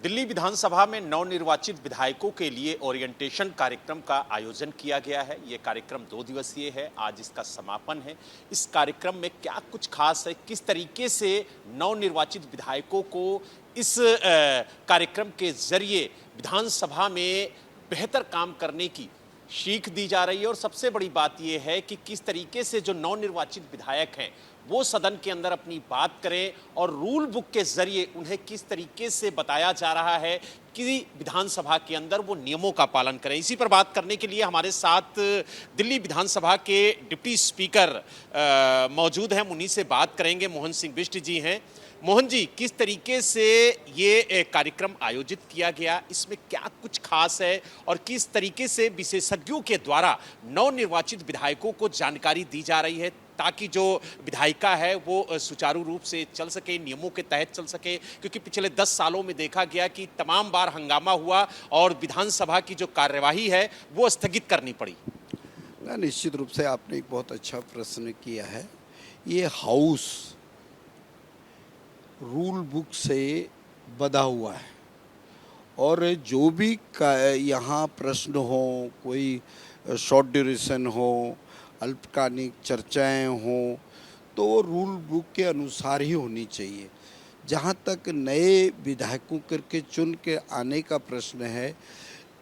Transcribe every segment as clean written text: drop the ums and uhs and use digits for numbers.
दिल्ली विधानसभा में नवनिर्वाचित विधायकों के लिए ओरिएंटेशन कार्यक्रम का आयोजन किया गया है। ये कार्यक्रम 2 दिवसीय है, आज इसका समापन है। इस कार्यक्रम में क्या कुछ खास है, किस तरीके से नवनिर्वाचित विधायकों को इस कार्यक्रम के जरिए विधानसभा में बेहतर काम करने की सीख दी जा रही है, और सबसे बड़ी बात यह है कि किस तरीके से जो नवनिर्वाचित विधायक हैं वो सदन के अंदर अपनी बात करें, और रूल बुक के जरिए उन्हें किस तरीके से बताया जा रहा है कि विधानसभा के अंदर वो नियमों का पालन करें। इसी पर बात करने के लिए हमारे साथ दिल्ली विधानसभा के डिप्टी स्पीकर मौजूद हैं। उन्हीं से बात करेंगे। मोहन सिंह बिष्ट जी हैं। मोहन जी, किस तरीके से ये कार्यक्रम आयोजित किया गया, इसमें क्या कुछ खास है, और किस तरीके से विशेषज्ञों के द्वारा नवनिर्वाचित विधायकों को जानकारी दी जा रही है ताकि जो विधायिका है वो सुचारू रूप से चल सके, नियमों के तहत चल सके? क्योंकि पिछले 10 सालों में देखा गया कि तमाम बार हंगामा हुआ और विधानसभा की जो कार्यवाही है वो स्थगित करनी पड़ी। निश्चित रूप से आपने एक बहुत अच्छा प्रश्न किया है। ये हाउस रूल बुक से बंधा हुआ है, और जो भी यहाँ प्रश्न हो, कोई शॉर्ट ड्यूरेशन हो, अल्पकालिक चर्चाएं हों, तो वो रूल बुक के अनुसार ही होनी चाहिए। जहाँ तक नए विधायकों करके चुन के आने का प्रश्न है,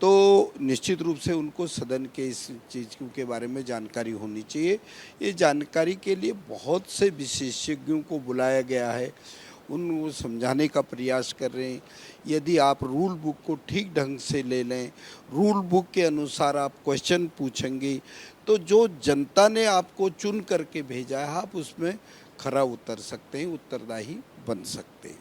तो निश्चित रूप से उनको सदन के इस चीज़ के बारे में जानकारी होनी चाहिए। ये जानकारी के लिए बहुत से विशेषज्ञों को बुलाया गया है, उनको समझाने का प्रयास कर रहे हैं। यदि आप रूल बुक को ठीक ढंग से ले लें, रूल बुक के अनुसार आप क्वेश्चन पूछेंगे, तो जो जनता ने आपको चुन करके भेजा है, आप उसमें खरा उतर सकते हैं, उत्तरदायी बन सकते हैं।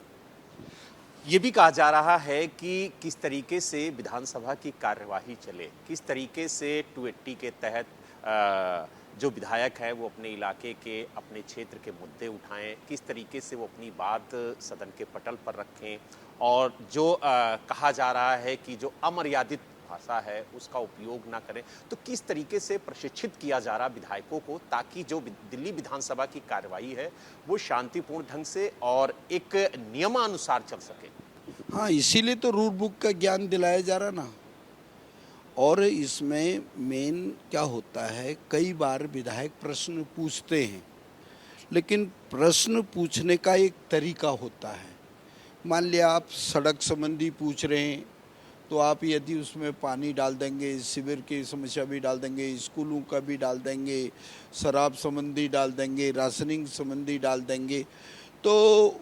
ये भी कहा जा रहा है कि किस तरीके से विधानसभा की कार्यवाही चले, किस तरीके से 280 के तहत जो विधायक है वो अपने इलाके के, अपने क्षेत्र के मुद्दे उठाएं, किस तरीके से वो अपनी बात सदन के पटल पर रखें, और जो कहा जा रहा है कि जो अमर्यादित भाषा है उसका उपयोग ना करें। तो किस तरीके से प्रशिक्षित किया जा रहा विधायकों को ताकि जो दिल्ली विधानसभा की कार्यवाही है वो शांतिपूर्ण ढंग से और एक नियमानुसार चल सके? हाँ, इसीलिए तो रूल बुक का ज्ञान दिलाया जा रहा ना। और इसमें मेन क्या होता है, कई बार विधायक प्रश्न पूछते हैं, लेकिन प्रश्न पूछने का एक तरीका होता है। मान लिया आप सड़क संबंधी पूछ रहे हैं, तो आप यदि उसमें पानी डाल देंगे, शिविर की समस्या भी डाल देंगे, स्कूलों का भी डाल देंगे, शराब संबंधी डाल देंगे, राशनिंग संबंधी डाल देंगे, तो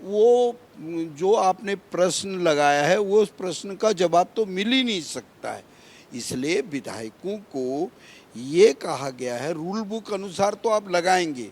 वो जो आपने प्रश्न लगाया है वो उस प्रश्न का जवाब तो मिल ही नहीं सकता है। इसलिए विधायकों को ये कहा गया है, रूल बुक अनुसार तो आप लगाएंगे,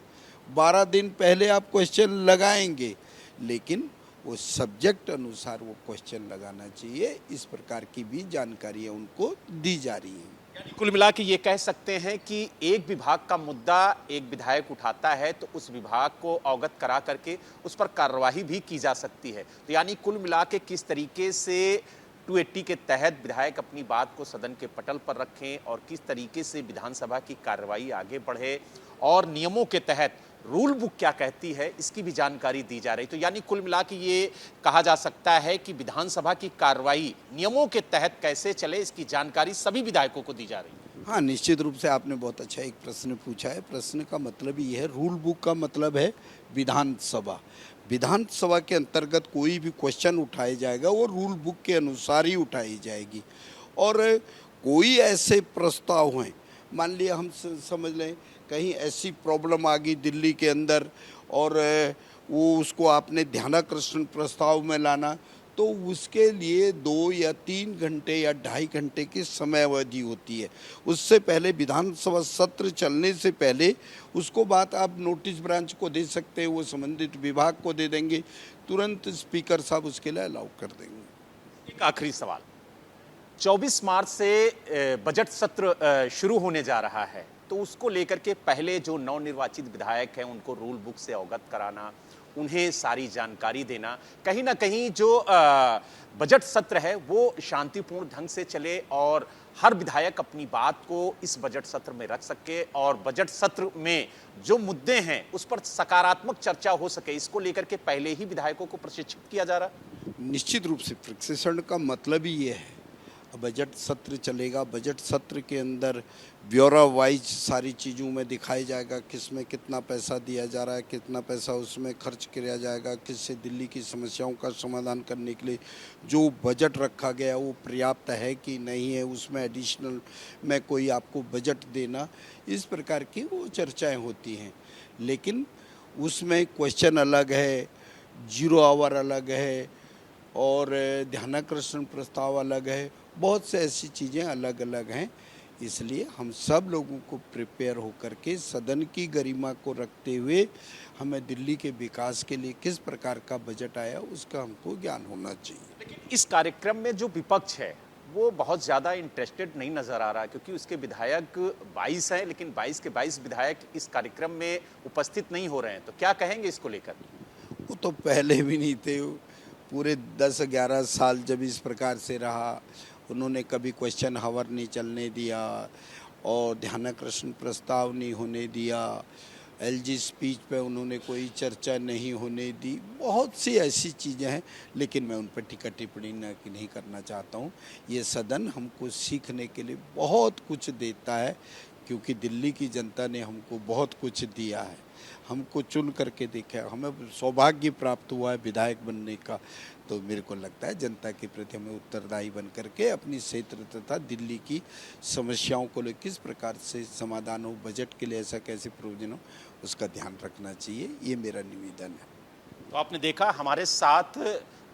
12 दिन पहले आप क्वेश्चन लगाएंगे, लेकिन वो सब्जेक्ट अनुसार वो क्वेश्चन लगाना चाहिए। इस प्रकार की भी जानकारियाँ उनको दी जा रही हैं। यानी कुल मिला के ये कह सकते हैं कि एक विभाग का मुद्दा एक विधायक उठाता है तो उस विभाग को अवगत करा करके उस पर कार्यवाही भी की जा सकती है। तो यानी कुल मिला के किस तरीके से 280 के तहत विधायक अपनी बात को सदन के पटल पर रखें, और किस तरीके से विधानसभा की कार्यवाही आगे बढ़े, और नियमों के तहत रूल बुक क्या कहती है इसकी भी जानकारी दी जा रही। तो यानी कुल मिला के ये कहा जा सकता है कि विधानसभा की कार्रवाई नियमों के तहत कैसे चले, इसकी जानकारी सभी विधायकों को दी जा रही है। हाँ, निश्चित रूप से आपने बहुत अच्छा एक प्रश्न पूछा है। प्रश्न का मतलब ये है, रूल बुक का मतलब है विधानसभा। विधानसभा के अंतर्गत कोई भी क्वेश्चन उठाया जाएगा वो रूल बुक के अनुसार ही उठाई जाएगी। और कोई ऐसे प्रस्ताव हैं, मान लिया हम समझ लें कहीं ऐसी प्रॉब्लम आ गई दिल्ली के अंदर, और वो उसको आपने ध्यानाकर्षण प्रस्ताव में लाना, तो उसके लिए 2 या 3 घंटे या 2.5 घंटे की समय अवधि होती है। उससे पहले विधानसभा सत्र चलने से पहले उसको बात आप नोटिस ब्रांच को दे सकते हैं, वो संबंधित विभाग को दे देंगे, तुरंत स्पीकर साहब उसके लिए अलाउ कर देंगे। एक आखिरी सवाल, 24 मार्च से बजट सत्र शुरू होने जा रहा है, तो उसको लेकर के पहले जो नवनिर्वाचित विधायक हैं उनको रूल बुक से अवगत कराना, उन्हें सारी जानकारी देना, कहीं ना कहीं जो बजट सत्र है वो शांतिपूर्ण ढंग से चले और हर विधायक अपनी बात को इस बजट सत्र में रख सके, और बजट सत्र में जो मुद्दे हैं उस पर सकारात्मक चर्चा हो सके, इसको लेकर के पहले ही विधायकों को प्रशिक्षित किया जा रहा है। निश्चित रूप से फिक्सेशन का मतलब ही ये है। बजट सत्र चलेगा, बजट सत्र के अंदर ब्यौरा वाइज सारी चीज़ों में दिखाया जाएगा किस में कितना पैसा दिया जा रहा है, कितना पैसा उसमें खर्च किया जाएगा, किससे दिल्ली की समस्याओं का समाधान करने के लिए जो बजट रखा गया वो पर्याप्त है कि नहीं है, उसमें एडिशनल में कोई आपको बजट देना, इस प्रकार की वो चर्चाएं होती हैं। लेकिन उसमें क्वेश्चन अलग है, 0 आवर अलग है और ध्यानाकर्षण प्रस्ताव अलग है, बहुत से ऐसी चीज़ें अलग अलग हैं। इसलिए हम सब लोगों को प्रिपेयर होकर के सदन की गरिमा को रखते हुए हमें दिल्ली के विकास के लिए किस प्रकार का बजट आया उसका हमको ज्ञान होना चाहिए। लेकिन इस कार्यक्रम में जो विपक्ष है वो बहुत ज़्यादा इंटरेस्टेड नहीं नज़र आ रहा, क्योंकि उसके विधायक 22 हैं, लेकिन 22 के 22 विधायक इस कार्यक्रम में उपस्थित नहीं हो रहे हैं। तो क्या कहेंगे इसको लेकर? वो तो पहले भी नहीं थे, पूरे 10-11 साल जब इस प्रकार से रहा, उन्होंने कभी क्वेश्चन हावर नहीं चलने दिया और ध्यानाकर्षण प्रस्ताव नहीं होने दिया, एलजी स्पीच पे उन्होंने कोई चर्चा नहीं होने दी, बहुत सी ऐसी चीज़ें हैं। लेकिन मैं उन पर टीका टिप्पणी नहीं करना चाहता हूँ। ये सदन हमको सीखने के लिए बहुत कुछ देता है, क्योंकि दिल्ली की जनता ने हमको बहुत कुछ दिया है, हमको चुन करके देखा, हमें सौभाग्य प्राप्त हुआ है विधायक बनने का। तो मेरे को लगता है जनता के प्रति हमें उत्तरदायी बन करके अपनी क्षेत्र तथा दिल्ली की समस्याओं को लेकर किस प्रकार से समाधान हो, बजट के लिए ऐसा कैसे प्रोविजन हो, उसका ध्यान रखना चाहिए, ये मेरा निवेदन है। तो आपने देखा हमारे साथ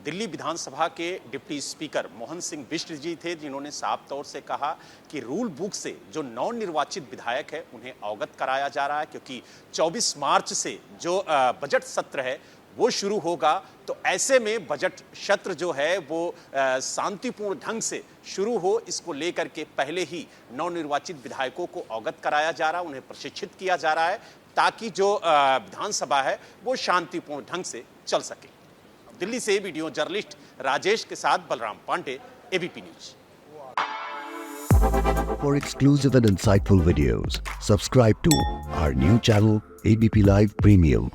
दिल्ली विधानसभा के डिप्टी स्पीकर मोहन सिंह बिष्ट जी थे, जिन्होंने साफ तौर से कहा कि रूल बुक से जो नवनिर्वाचित विधायक है उन्हें अवगत कराया जा रहा है, क्योंकि 24 मार्च से जो बजट सत्र है वो शुरू होगा। तो ऐसे में बजट सत्र जो है वो शांतिपूर्ण ढंग से शुरू हो, इसको लेकर के पहले ही नवनिर्वाचित विधायकों को अवगत कराया जा रहा है, उन्हें प्रशिक्षित किया जा रहा है, ताकि जो विधानसभा है वो शांतिपूर्ण ढंग से चल सके। दिल्ली से वीडियो जर्नलिस्ट राजेश के साथ Balram Pandey, ABP news. For exclusive and insightful videos, subscribe to our new channel ABP Live Premium.